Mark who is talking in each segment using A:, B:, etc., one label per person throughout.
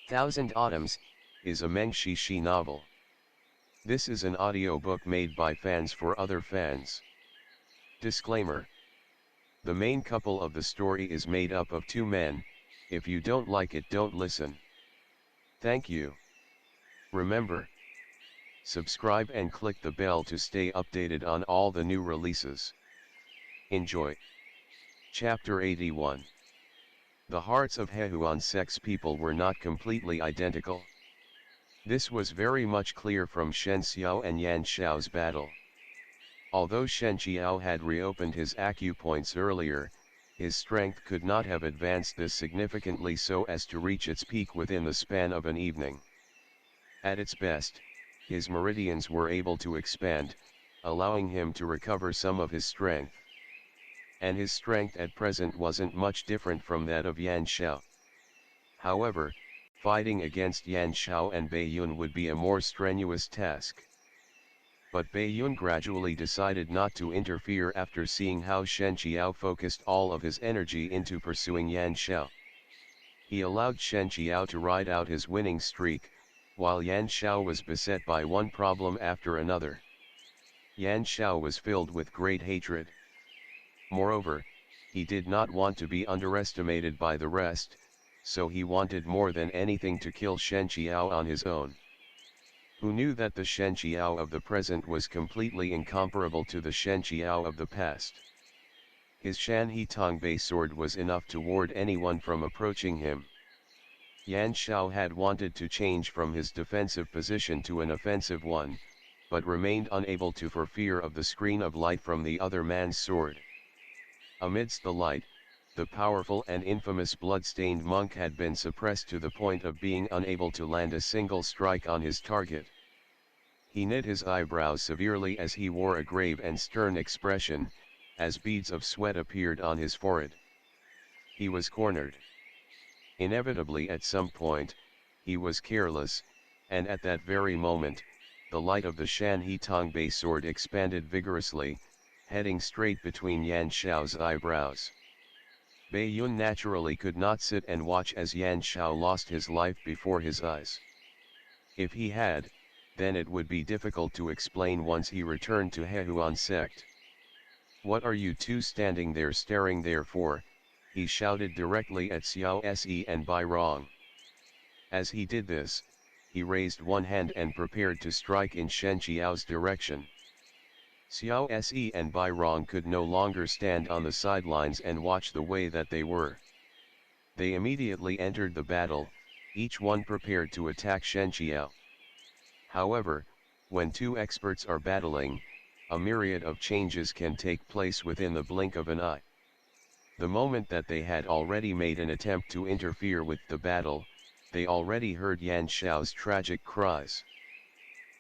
A: Thousand Autumns, is a Meng Xi Shi novel. This is an audiobook made by fans for other fans. Disclaimer. The main couple of the story is made up of two men. If you don't like it, don't listen. Thank you. Remember, subscribe and click the bell to stay updated on all the new releases. Enjoy. Chapter 81. The hearts of Hehuan sect's people were not completely identical. This was very much clear from Shen Qiao and Yan Xiao's battle. Although Shen Qiao had reopened his acupoints earlier, his strength could not have advanced this significantly so as to reach its peak within the span of an evening. At its best, his meridians were able to expand, allowing him to recover some of his strength. And his strength at present wasn't much different from that of Yan Xiao. However, fighting against Yan Xiao and Bai Yun would be a more strenuous task. But Bai Yun gradually decided not to interfere after seeing how Shen Qiao focused all of his energy into pursuing Yan Xiao. He allowed Shen Qiao to ride out his winning streak, while Yan Xiao was beset by one problem after another. Yan Xiao was filled with great hatred. Moreover, he did not want to be underestimated by the rest, so he wanted more than anything to kill Shen Qiao on his own. Who knew that the Shen Qiao of the present was completely incomparable to the Shen Qiao of the past? His Shan He Tongbei sword was enough to ward anyone from approaching him. Yan Xiao had wanted to change from his defensive position to an offensive one, but remained unable to for fear of the screen of light from the other man's sword. Amidst the light, the powerful and infamous blood-stained monk had been suppressed to the point of being unable to land a single strike on his target. He knit his eyebrows severely as he wore a grave and stern expression, as beads of sweat appeared on his forehead. He was cornered. Inevitably at some point, he was careless, and at that very moment, the light of the Shan He Tongbei sword expanded vigorously, heading straight between Yan Xiao's eyebrows. Bai Yun naturally could not sit and watch as Yan Xiao lost his life before his eyes. If he had, then it would be difficult to explain once he returned to Hehuan sect. "What are you two standing there staring there for?" he shouted directly at Xiao Se and Bai Rong. As he did this, he raised one hand and prepared to strike in Shen Qiao's direction. Xiao Se and Bai Rong could no longer stand on the sidelines and watch the way that they were. They immediately entered the battle, each one prepared to attack Shen Qiao. However, when two experts are battling, a myriad of changes can take place within the blink of an eye. The moment that they had already made an attempt to interfere with the battle, they already heard Yan Xiao's tragic cries.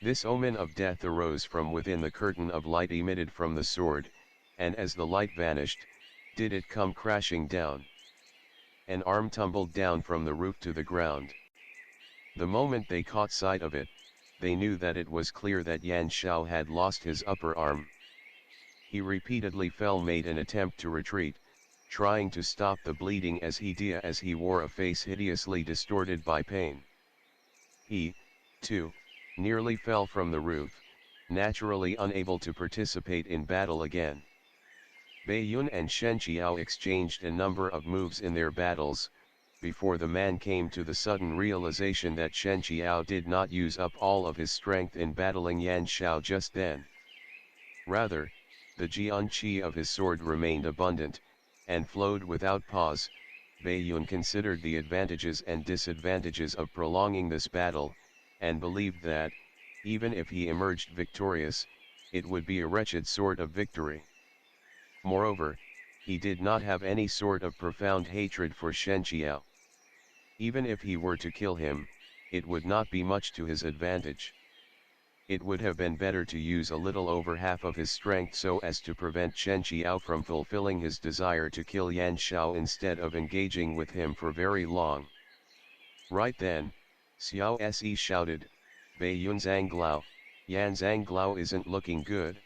A: This omen of death arose from within the curtain of light emitted from the sword, and as the light vanished, did it come crashing down. An arm tumbled down from the roof to the ground. The moment they caught sight of it, they knew that it was clear that Yan Xiao had lost his upper arm. He repeatedly made an attempt to retreat, trying to stop the bleeding as he wore a face hideously distorted by pain. He, too, nearly fell from the roof, naturally unable to participate in battle again. Bai Yun and Shen Qiao exchanged a number of moves in their battles, before the man came to the sudden realization that Shen Qiao did not use up all of his strength in battling Yan Xiao just then. Rather, the jian qi of his sword remained abundant, and flowed without pause. Bai Yun considered the advantages and disadvantages of prolonging this battle, and believed that, even if he emerged victorious, it would be a wretched sort of victory. Moreover, he did not have any sort of profound hatred for Shen Qiao. Even if he were to kill him, it would not be much to his advantage. It would have been better to use a little over half of his strength so as to prevent Shen Qiao from fulfilling his desire to kill Yan Xiao instead of engaging with him for very long. Right then, Xiao Se shouted, "Bai Yun Zhanglao, Yan Zhanglao isn't looking good."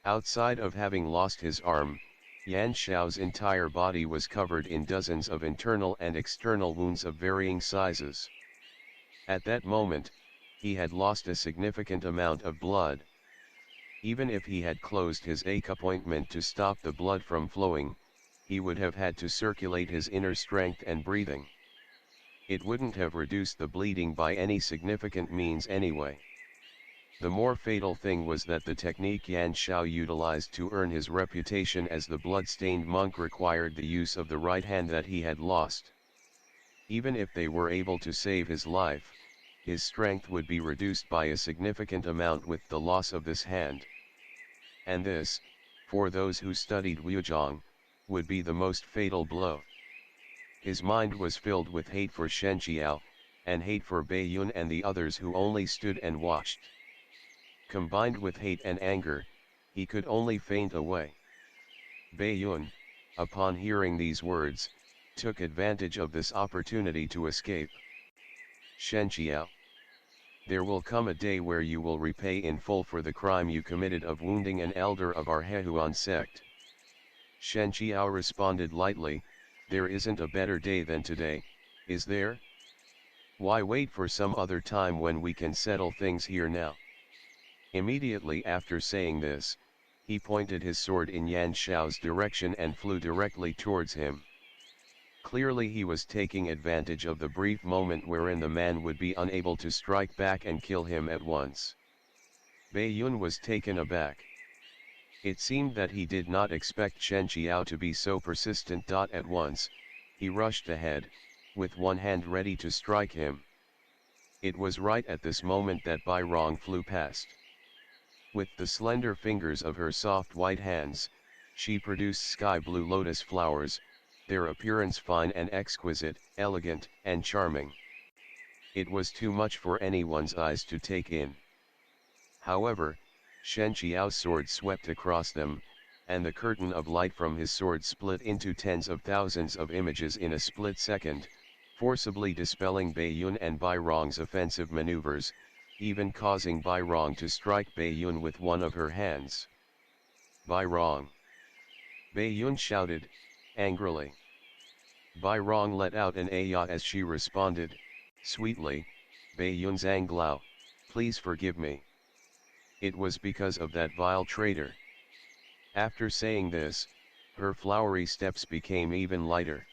A: Outside of having lost his arm, Yan Xiao's entire body was covered in dozens of internal and external wounds of varying sizes. At that moment, he had lost a significant amount of blood. Even if he had closed his appointment to stop the blood from flowing, he would have had to circulate his inner strength and breathing. It wouldn't have reduced the bleeding by any significant means anyway. The more fatal thing was that the technique Yan Xiao utilized to earn his reputation as the blood-stained monk required the use of the right hand that he had lost. Even if they were able to save his life, his strength would be reduced by a significant amount with the loss of this hand. And this, for those who studied Wuzhong, would be the most fatal blow. His mind was filled with hate for Shen Qiao, and hate for Bei Yun and the others who only stood and watched. Combined with hate and anger, he could only faint away. Bei Yun, upon hearing these words, took advantage of this opportunity to escape. Shen Qiao, there will come a day where you will repay in full for the crime you committed of wounding an elder of our Hehuan sect. Shen Qiao responded lightly, there isn't a better day than today, is there? Why wait for some other time when we can settle things here now? Immediately after saying this, he pointed his sword in Yan Xiao's direction and flew directly towards him. Clearly he was taking advantage of the brief moment wherein the man would be unable to strike back and kill him at once. Bei Yun was taken aback. It seemed that he did not expect Shen Qiao to be so persistent. At once, he rushed ahead, with one hand ready to strike him. It was right at this moment that Bai Rong flew past. With the slender fingers of her soft white hands, she produced sky-blue lotus flowers, their appearance fine and exquisite, elegant and charming. It was too much for anyone's eyes to take in. However, Shen Qiao's sword swept across them, and the curtain of light from his sword split into tens of thousands of images in a split second, forcibly dispelling Bei Yun and Bai Rong's offensive maneuvers, even causing Bai Rong to strike Bei Yun with one of her hands. Bai Rong! Bei Yun shouted, angrily. Bai Rong let out an "Aya" as she responded, sweetly, Bei Yun Zhanglao, please forgive me. It was because of that vile traitor. After saying this, her flowery steps became even lighter.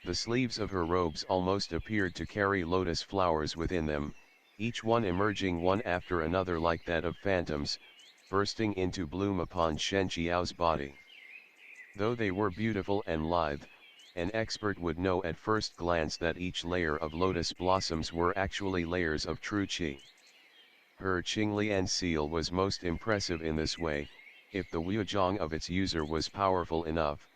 A: The sleeves of her robes almost appeared to carry lotus flowers within them, each one emerging one after another like that of phantoms, bursting into bloom upon Shen Qiao's body. Though they were beautiful and lithe, an expert would know at first glance that each layer of lotus blossoms were actually layers of true qi. Her Qinglian seal was most impressive in this way. If the Wuzhong of its user was powerful enough,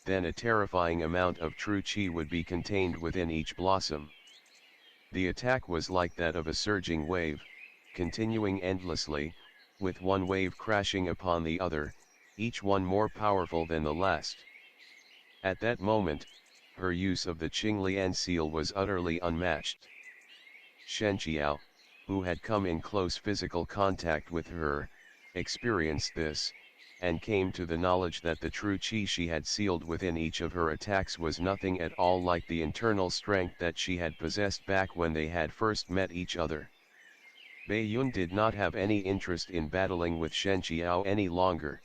A: then a terrifying amount of true qi would be contained within each blossom. The attack was like that of a surging wave, continuing endlessly, with one wave crashing upon the other, each one more powerful than the last. At that moment, her use of the Qinglian seal was utterly unmatched. Shen Qiao, who had come in close physical contact with her, experienced this, and came to the knowledge that the true qi she had sealed within each of her attacks was nothing at all like the internal strength that she had possessed back when they had first met each other. Bei Yun did not have any interest in battling with Shen Qiao any longer.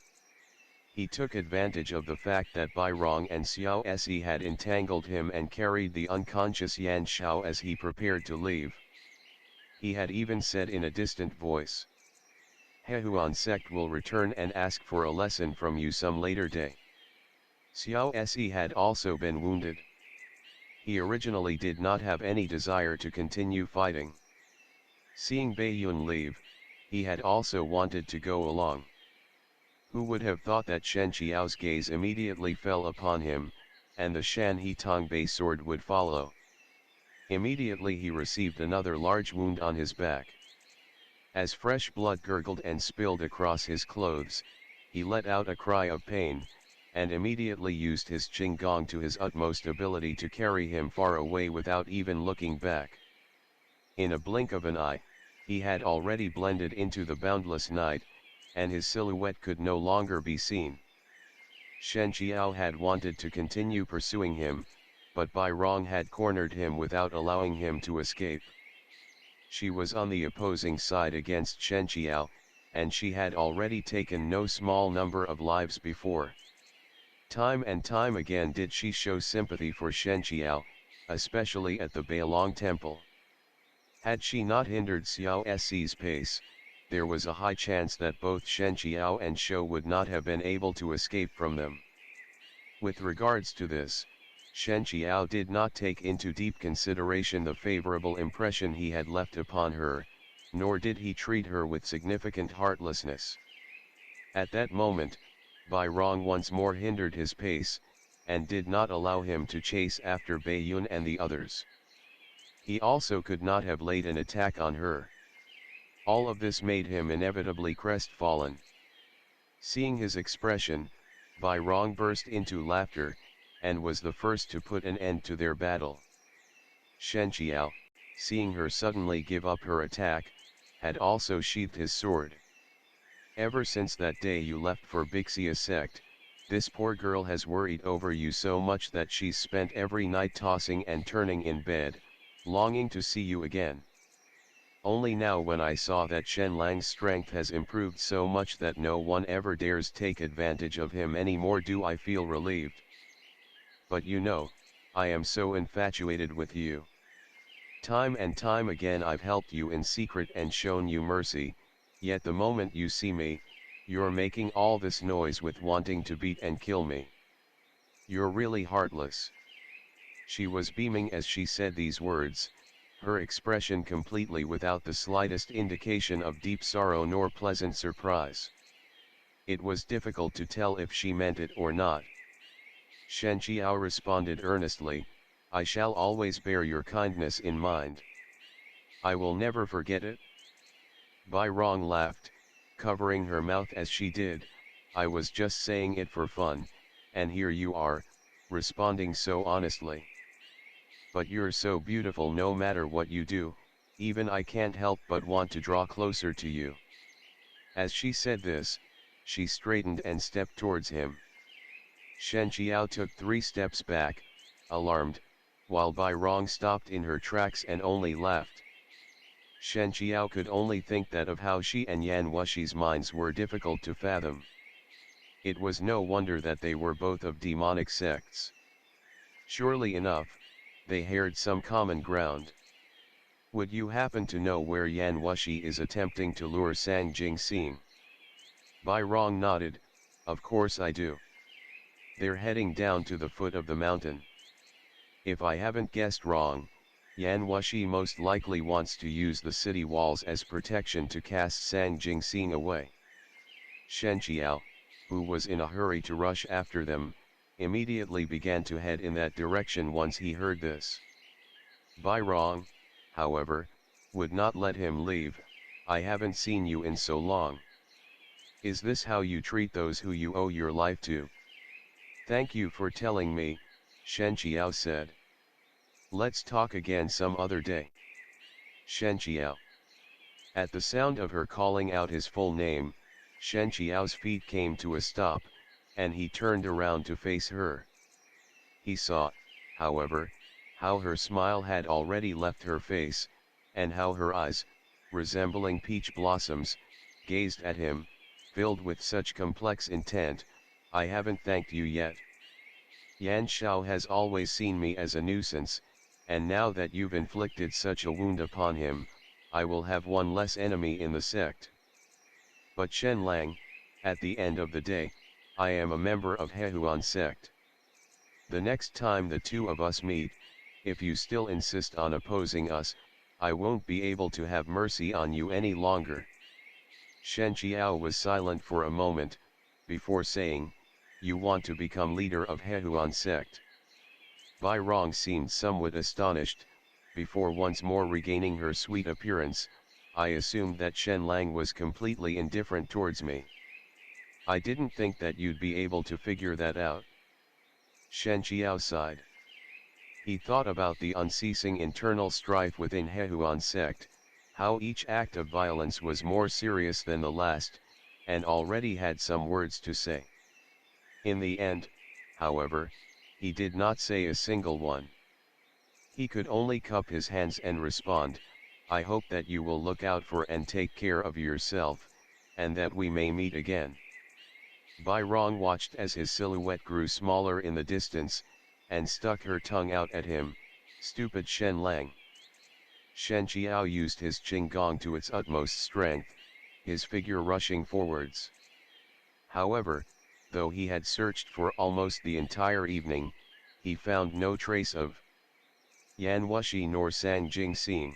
A: He took advantage of the fact that Bai Rong and Xiao Se had entangled him and carried the unconscious Yan Xiao as he prepared to leave. He had even said in a distant voice, Hehuan sect will return and ask for a lesson from you some later day. Xiao Se had also been wounded. He originally did not have any desire to continue fighting. Seeing Bei Yun leave, he had also wanted to go along. Who would have thought that Shen Qiao's gaze immediately fell upon him, and the Shan He Tong Bei sword would follow. Immediately he received another large wound on his back. As fresh blood gurgled and spilled across his clothes, he let out a cry of pain, and immediately used his Qinggong to his utmost ability to carry him far away without even looking back. In a blink of an eye, he had already blended into the boundless night, and his silhouette could no longer be seen. Shen Qiao had wanted to continue pursuing him, but Bai Rong had cornered him without allowing him to escape. She was on the opposing side against Shen Qiao, and she had already taken no small number of lives before. Time and time again did she show sympathy for Shen Qiao, especially at the Bailong Temple. Had she not hindered Xiao Si's pace, there was a high chance that both Shen Qiao and Shou would not have been able to escape from them. With regards to this, Shen Qiao did not take into deep consideration the favorable impression he had left upon her, nor did he treat her with significant heartlessness. At that moment, Bai Rong once more hindered his pace, and did not allow him to chase after Bai Yun and the others. He also could not have laid an attack on her. All of this made him inevitably crestfallen. Seeing his expression, Bai Rong burst into laughter, and was the first to put an end to their battle. Shen Qiao, seeing her suddenly give up her attack, had also sheathed his sword. Ever since that day you left for Wuxia sect, this poor girl has worried over you so much that she's spent every night tossing and turning in bed, longing to see you again. Only now when I saw that Shen Lang's strength has improved so much that no one ever dares take advantage of him anymore do I feel relieved. But you know, I am so infatuated with you. Time and time again I've helped you in secret and shown you mercy, yet the moment you see me, you're making all this noise with wanting to beat and kill me. You're really heartless. She was beaming as she said these words, her expression completely without the slightest indication of deep sorrow nor pleasant surprise. It was difficult to tell if she meant it or not. Shen Qiao responded earnestly, I shall always bear your kindness in mind. I will never forget it. Bai Rong laughed, covering her mouth as she did, I was just saying it for fun, and here you are, responding so honestly. But you're so beautiful no matter what you do, even I can't help but want to draw closer to you. As she said this, she straightened and stepped towards him. Shen Qiao took 3 steps back, alarmed, while Bai Rong stopped in her tracks and only laughed. Shen Qiao could only think that of how she and Yan Wushi's minds were difficult to fathom. It was no wonder that they were both of demonic sects. Surely enough, they shared some common ground. Would you happen to know where Yan Wushi is attempting to lure Sang Jingxing? Bai Rong nodded, of course I do. They're heading down to the foot of the mountain. If I haven't guessed wrong, Yan Wushi most likely wants to use the city walls as protection to cast Sang Jingxing away. Shen Qiao, who was in a hurry to rush after them, immediately began to head in that direction once he heard this. Bai Rong, however, would not let him leave. I haven't seen you in so long. Is this how you treat those who you owe your life to? Thank you for telling me, Shen Qiao said. Let's talk again some other day. Shen Qiao. At the sound of her calling out his full name, Shen Qiao's feet came to a stop, and he turned around to face her. He saw, however, how her smile had already left her face, and how her eyes, resembling peach blossoms, gazed at him, filled with such complex intent. I haven't thanked you yet. Yan Shao has always seen me as a nuisance, and now that you've inflicted such a wound upon him, I will have one less enemy in the sect. But Shen Lang, at the end of the day, I am a member of Hehuan sect. The next time the two of us meet, if you still insist on opposing us, I won't be able to have mercy on you any longer. Shen Qiao was silent for a moment, before saying, you want to become leader of Hehuan sect. Bai Rong seemed somewhat astonished, before once more regaining her sweet appearance. I assumed that Shen Lang was completely indifferent towards me. I didn't think that you'd be able to figure that out. Shen Qiao sighed. He thought about the unceasing internal strife within Hehuan sect, how each act of violence was more serious than the last, and already had some words to say. In the end, however, he did not say a single one. He could only cup his hands and respond, I hope that you will look out for and take care of yourself, and that we may meet again. Bai Rong watched as his silhouette grew smaller in the distance, and stuck her tongue out at him, "Stupid Shen Lang." Shen Qiao used his Qinggong to its utmost strength, his figure rushing forwards. However, though he had searched for almost the entire evening, he found no trace of Yan Wushi nor Sang Jingxing.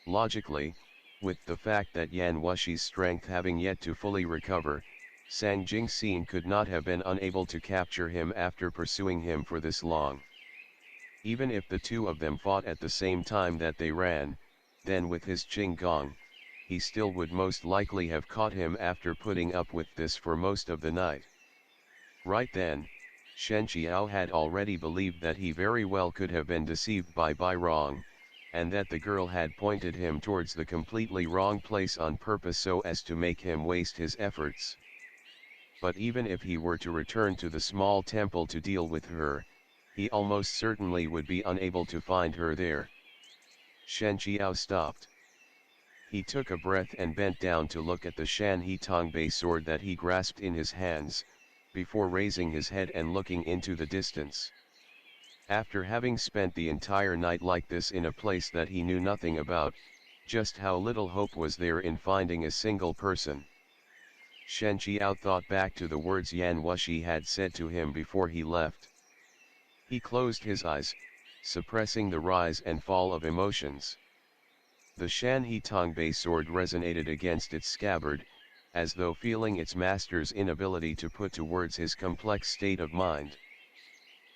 A: Logically, with the fact that Yan Wushi's strength having yet to fully recover, Sang Jingxing could not have been unable to capture him after pursuing him for this long. Even if the two of them fought at the same time that they ran, then with his Qinggong, he still would most likely have caught him after putting up with this for most of the night. Right then, Shen Qiao had already believed that he very well could have been deceived by Bai Rong, and that the girl had pointed him towards the completely wrong place on purpose so as to make him waste his efforts. But even if he were to return to the small temple to deal with her, he almost certainly would be unable to find her there. Shen Qiao stopped. He took a breath and bent down to look at the Shan He Tongbei sword that he grasped in his hands, before raising his head and looking into the distance. After having spent the entire night like this in a place that he knew nothing about, just how little hope was there in finding a single person? Shen Qiao thought back to the words Yan Wushi had said to him before he left. He closed his eyes, suppressing the rise and fall of emotions. The Shan He Tongbei sword resonated against its scabbard, as though feeling its master's inability to put to words his complex state of mind.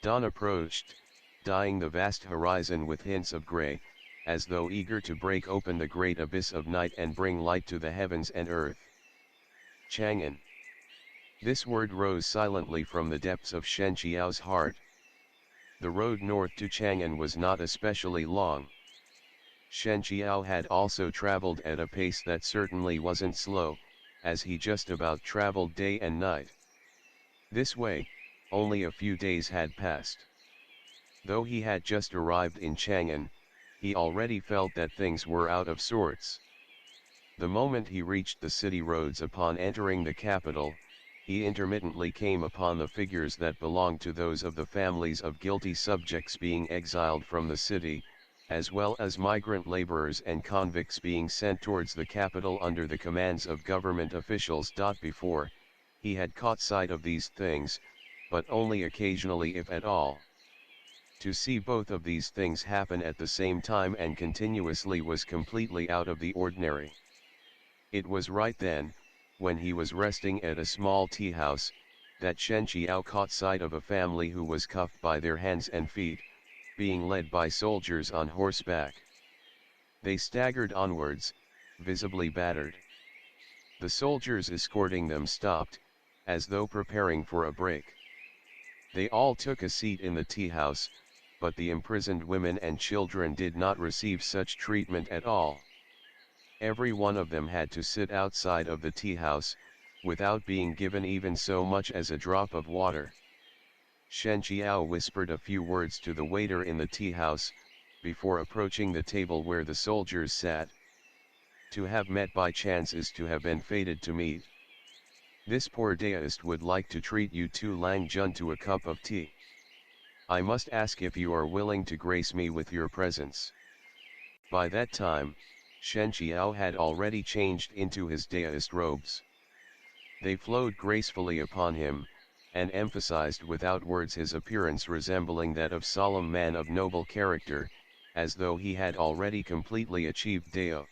A: Dawn approached, dyeing the vast horizon with hints of grey, as though eager to break open the great abyss of night and bring light to the heavens and earth. Chang'an. This word rose silently from the depths of Shen Qiao's heart. The road north to Chang'an was not especially long. Shen Qiao had also traveled at a pace that certainly wasn't slow, as he just about traveled day and night. This way, only a few days had passed. Though he had just arrived in Chang'an, he already felt that things were out of sorts. The moment he reached the city roads upon entering the capital, he intermittently came upon the figures that belonged to those of the families of guilty subjects being exiled from the city, as well as migrant laborers and convicts being sent towards the capital under the commands of government officials. Before, he had caught sight of these things, but only occasionally if at all. To see both of these things happen at the same time and continuously was completely out of the ordinary. It was right then, when he was resting at a small tea house, that Shen Qiao caught sight of a family who was cuffed by their hands and feet, being led by soldiers on horseback. They staggered onwards, visibly battered. The soldiers escorting them stopped, as though preparing for a break. They all took a seat in the tea house, but the imprisoned women and children did not receive such treatment at all. Every one of them had to sit outside of the tea house, without being given even so much as a drop of water. Shen Qiao whispered a few words to the waiter in the tea house, before approaching the table where the soldiers sat. To have met by chance is to have been fated to meet. This poor Daoist would like to treat you two Lang Jun to a cup of tea. I must ask if you are willing to grace me with your presence. By that time, Shen Qiao had already changed into his Daoist robes. They flowed gracefully upon him, and emphasized without words his appearance resembling that of solemn man of noble character, as though he had already completely achieved Dao.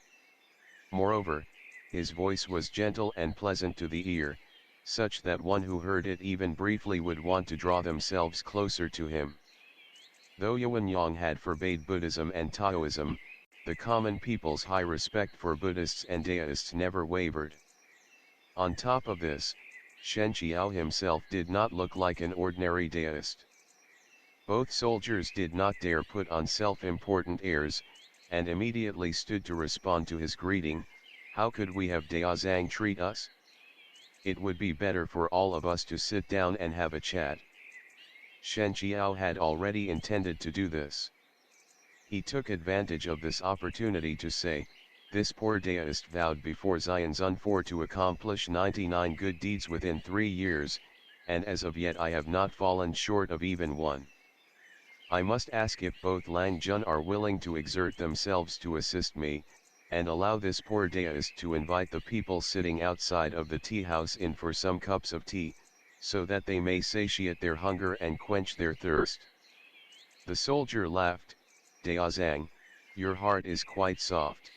A: Moreover, his voice was gentle and pleasant to the ear, such that one who heard it even briefly would want to draw themselves closer to him. Though Yuanyang had forbade Buddhism and Taoism, the common people's high respect for Buddhists and Daoists never wavered. On top of this, Shen Qiao himself did not look like an ordinary Daoist. Both soldiers did not dare put on self-important airs, and immediately stood to respond to his greeting. How could we have Daozang treat us? It would be better for all of us to sit down and have a chat. Shen Qiao had already intended to do this. He took advantage of this opportunity to say, "This poor Daoist vowed before Xianzun for to accomplish 99 good deeds within 3 years, and as of yet I have not fallen short of even one. I must ask if both Lang Jun are willing to exert themselves to assist me, and allow this poor Daoist to invite the people sitting outside of the tea house in for some cups of tea, so that they may satiate their hunger and quench their thirst." The soldier laughed. "Daozang, your heart is quite soft.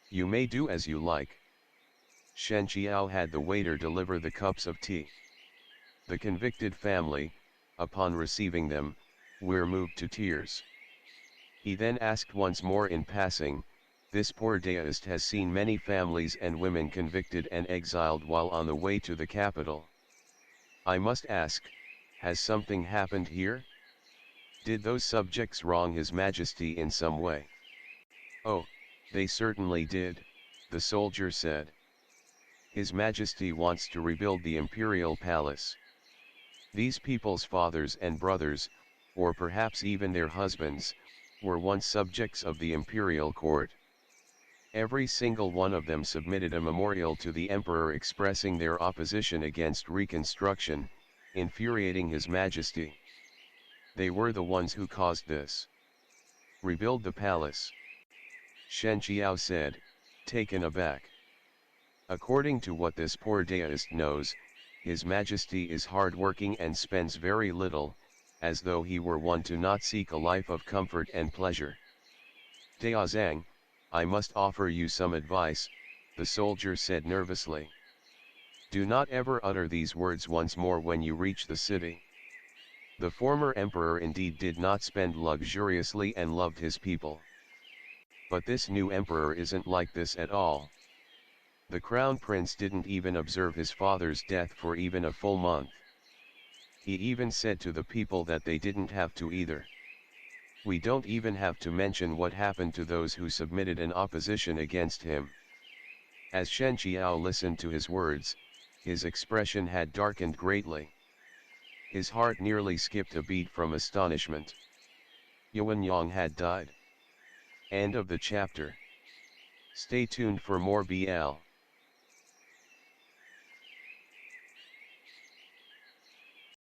A: You may do as you like." Shen Qiao had the waiter deliver the cups of tea. The convicted family, upon receiving them, were moved to tears. He then asked once more in passing, "This poor Daoist has seen many families and women convicted and exiled while on the way to the capital. I must ask, has something happened here? Did those subjects wrong His Majesty in some way?" "Oh, they certainly did," the soldier said. "His Majesty wants to rebuild the imperial palace. These people's fathers and brothers, or perhaps even their husbands, were once subjects of the imperial court. Every single one of them submitted a memorial to the emperor expressing their opposition against reconstruction, infuriating His Majesty. They were the ones who caused this. Rebuild the palace." Shen Qiao said, taken aback. "According to what this poor Daoist knows, His Majesty is hard-working and spends very little, as though he were one to not seek a life of comfort and pleasure." "Daozang, I must offer you some advice," the soldier said nervously. "Do not ever utter these words once more when you reach the city. The former emperor indeed did not spend luxuriously and loved his people. But this new emperor isn't like this at all. The crown prince didn't even observe his father's death for even a full month. He even said to the people that they didn't have to either. We don't even have to mention what happened to those who submitted an opposition against him." As Shen Qiao listened to his words, his expression had darkened greatly. His heart nearly skipped a beat from astonishment. Yuan Yang had died. End of the chapter. Stay tuned for more BL.